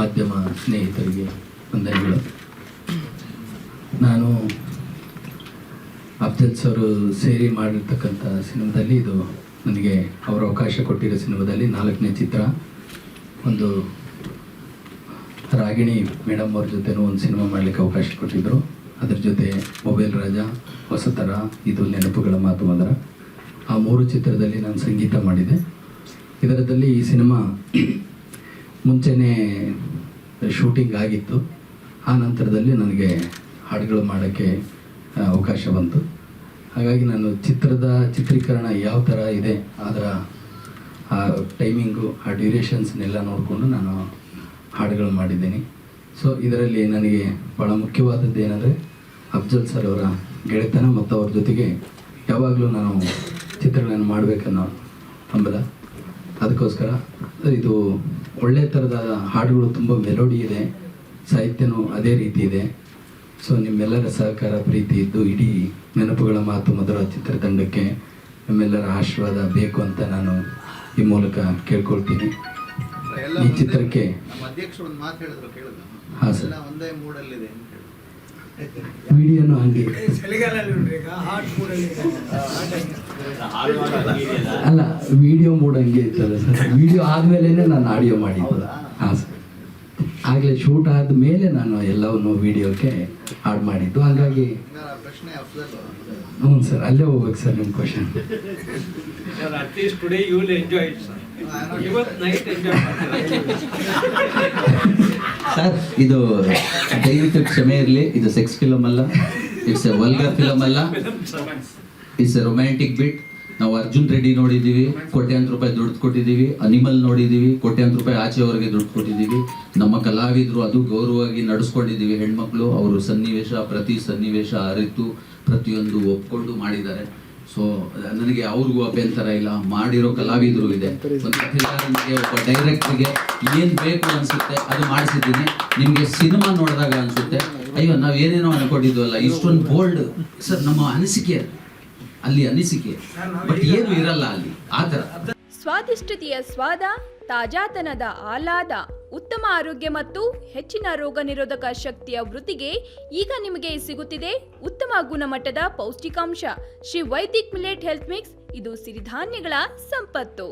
ಮಾಧ್ಯಮ ಸ್ನೇಹಿತರಿಗೆ ವಂದನೆಗಳು. ನಾನು ಅಫ್ಜಲ್ ಸರ್ ಸೇರಿ ಮಾಡಿರ್ತಕ್ಕಂಥ ಸಿನಿಮಾದಲ್ಲಿ ಇದು ನನಗೆ ಅವರು ಅವಕಾಶ ಕೊಟ್ಟಿರೋ ಸಿನಿಮಾದಲ್ಲಿ 4ನೇ ಚಿತ್ರ. ಒಂದು ರಾಗಿಣಿ ಮೇಡಮ್ ಅವ್ರ ಜೊತೆನೂ ಒಂದು ಸಿನಿಮಾ ಮಾಡಲಿಕ್ಕೆ ಅವಕಾಶ ಕೊಟ್ಟಿದ್ದರು. ಅದ್ರ ಜೊತೆ ಮೊಬೈಲ್ ರಾಜ, ಹೊಸತರ, ಇದು ನೆನಪುಗಳ ಮಾತು ಮಧುರ, ಆ 3 ಚಿತ್ರದಲ್ಲಿ ನಾನು ಸಂಗೀತ ಮಾಡಿದೆ. ಇದರದಲ್ಲಿ ಈ ಸಿನಿಮಾ ಮುಂಚೆನೇ ಶೂಟಿಂಗ್ ಆಗಿತ್ತು. ಆ ನಂತರದಲ್ಲಿ ನನಗೆ ಹಾಡುಗಳು ಮಾಡೋಕ್ಕೆ ಅವಕಾಶ ಬಂತು. ಹಾಗಾಗಿ ನಾನು ಚಿತ್ರದ ಚಿತ್ರೀಕರಣ ಯಾವ ಥರ ಇದೆ, ಅದರ ಆ ಟೈಮಿಂಗು, ಆ ಡ್ಯೂರೇಷನ್ಸ್ನೆಲ್ಲ ನೋಡಿಕೊಂಡು ನಾನು ಹಾಡುಗಳು ಮಾಡಿದ್ದೀನಿ. ಸೊ ಇದರಲ್ಲಿ ನನಗೆ ಭಾಳ ಮುಖ್ಯವಾದದ್ದು ಏನಂದರೆ ಅಫ್ಜಲ್ ಸರ್ ಅವರ ಗೆಳೆತನ ಮತ್ತು ಅವ್ರ ಜೊತೆಗೆ ಯಾವಾಗಲೂ ನಾನು ಚಿತ್ರಗಳನ್ನು ಮಾಡಬೇಕನ್ನೋ ಹಂಬಲ. ಅದಕ್ಕೋಸ್ಕರ ಇದು ಒಳ್ಳೆ ಥರದ ಹಾಡುಗಳು, ತುಂಬ ಮೆಲೋಡಿ ಇದೆ, ಸಾಹಿತ್ಯನೂ ಅದೇ ರೀತಿ ಇದೆ. ಸೊ ನಿಮ್ಮೆಲ್ಲರ ಸಹಕಾರ, ಪ್ರೀತಿ ಇದ್ದು ಇಡೀ ನೆನಪುಗಳ ಮಾತು ಮಧುರ ಚಿತ್ರತಂಡಕ್ಕೆ ನಿಮ್ಮೆಲ್ಲರ ಆಶೀರ್ವಾದ ಬೇಕು ಅಂತ ನಾನು ಈ ಮೂಲಕ ಕೇಳ್ಕೊಳ್ತೀನಿ. ಈ ಚಿತ್ರಕ್ಕೆ ಹಾಂ ಸರ್, ವಿಡಿಯೋನು ಹಂಗೆ ಅಲ್ಲ, ವಿಡಿಯೋ ಮೂಡ್ ಹಂಗೆ ಇರ್ತದೆ ಸರ್. ವಿಡಿಯೋ ಆದಮೇಲೆ ನಾನು ಆಡಿಯೋ ಮಾಡಿದ್ದು. ಹಾಂ ಸರ್, ಆಗಲೇ ಶೂಟ್ ಆದಮೇಲೆ ನಾನು ಎಲ್ಲವನ್ನು ವಿಡಿಯೋಕ್ಕೆ ಆಡ್ ಮಾಡಿದ್ದು. ಹಾಗಾಗಿ ಹ್ಞೂ ಸರ್, ಅಲ್ಲೇ ಹೋಗ್ಬೇಕು ಸರ್ ನಿಮ್ಮ ಕ್ವಶನ್. ಸರ್, ಇದು ದಯವಿಟ್ಟು ಕ್ಷಮೆ ಇರಲಿ, ಇದು ಸೆಕ್ಸ್ ಫಿಲಮ್ ಅಲ್ಲ, ಇಟ್ಸ್ ಎ ವಲ್ಗರ್ ಫಿಲಮ್ ಅಲ್ಲ, ಇಟ್ಸ್ ಎ ರೊಮ್ಯಾಂಟಿಕ್ ಬಿಟ್. ನಾವು ಅರ್ಜುನ್ ರೆಡ್ಡಿ ನೋಡಿದ್ದೀವಿ, ಕೋಟ್ಯಾಂತರ ರೂಪಾಯಿ ದುಡ್ಡು ಕೊಟ್ಟಿದ್ದೀವಿ. ಅನಿಮಲ್ ನೋಡಿದ್ದೀವಿ, ಕೋಟ್ಯಾಂತರ ರೂಪಾಯಿ ಆಚೆವರೆಗೆ ದುಡ್ಡು ಕೊಟ್ಟಿದ್ದೀವಿ. ನಮ್ಮ ಕಲಾವಿದರು ಅದು ಗೌರವವಾಗಿ ನಡೆಸ್ಕೊಂಡಿದ್ದೀವಿ. ಹೆಣ್ಮಕ್ಳು ಅವರು ಪ್ರತಿ ಸನ್ನಿವೇಶ ಅರಿತು ಪ್ರತಿಯೊಂದು ಒಪ್ಕೊಂಡು ಮಾಡಿದ್ದಾರೆ. ಸೊ ನನಗೆ ಅವ್ರಿಗೂ ಅಭ್ಯಂತರ ಇಲ್ಲ, ಮಾಡಿರೋ ಕಲಾವಿದರು ಇದೆ. ಒಂದು ಕಥೆಗಾರನಿಗೆ, ಒಬ್ಬ ಡೈರೆಕ್ಟ್ರಿಗೆ ಏನು ಬೇಕು ಅನಿಸುತ್ತೆ ಅದು ಮಾಡಿಸಿದ್ದೀನಿ. ನಿಮಗೆ ಸಿನಿಮಾ ನೋಡಿದಾಗ ಅನಿಸುತ್ತೆ, ಅಯ್ಯೋ ನಾವು ಏನೇನೋ ಅನ್ಕೊಂಡಿದ್ವಲ್ಲ, ಇಷ್ಟೊಂದು ಬೋಲ್ಡ್ ಸರ್. ನಮ್ಮ ಅನಿಸಿಕೆ ಅಲ್ಲಿ ಅನಿಸಿಕೆ, ಬಟ್ ಏನು ಇರಲ್ಲ ಅಲ್ಲಿ ಆ ಥರ. ಸ್ವಾದಿಷ್ಟತೆಯ ಸ್ವಾದ, ತಾಜಾತನದ ಆಹ್ಲಾದ, ಉತ್ತಮ ಆರೋಗ್ಯ ಮತ್ತು ಹೆಚ್ಚಿನ ರೋಗ ನಿರೋಧಕ ಶಕ್ತಿಯ ವೃದ್ಧಿಗೆ ಈಗ ನಿಮಗೆ ಸಿಗುತ್ತಿದೆ ಉತ್ತಮ ಗುಣಮಟ್ಟದ ಪೌಷ್ಟಿಕಾಂಶ Shri Vaidik millet health mix. ಇದು ಸಿರಿಧಾನ್ಯಗಳ ಸಂಪತ್ತು.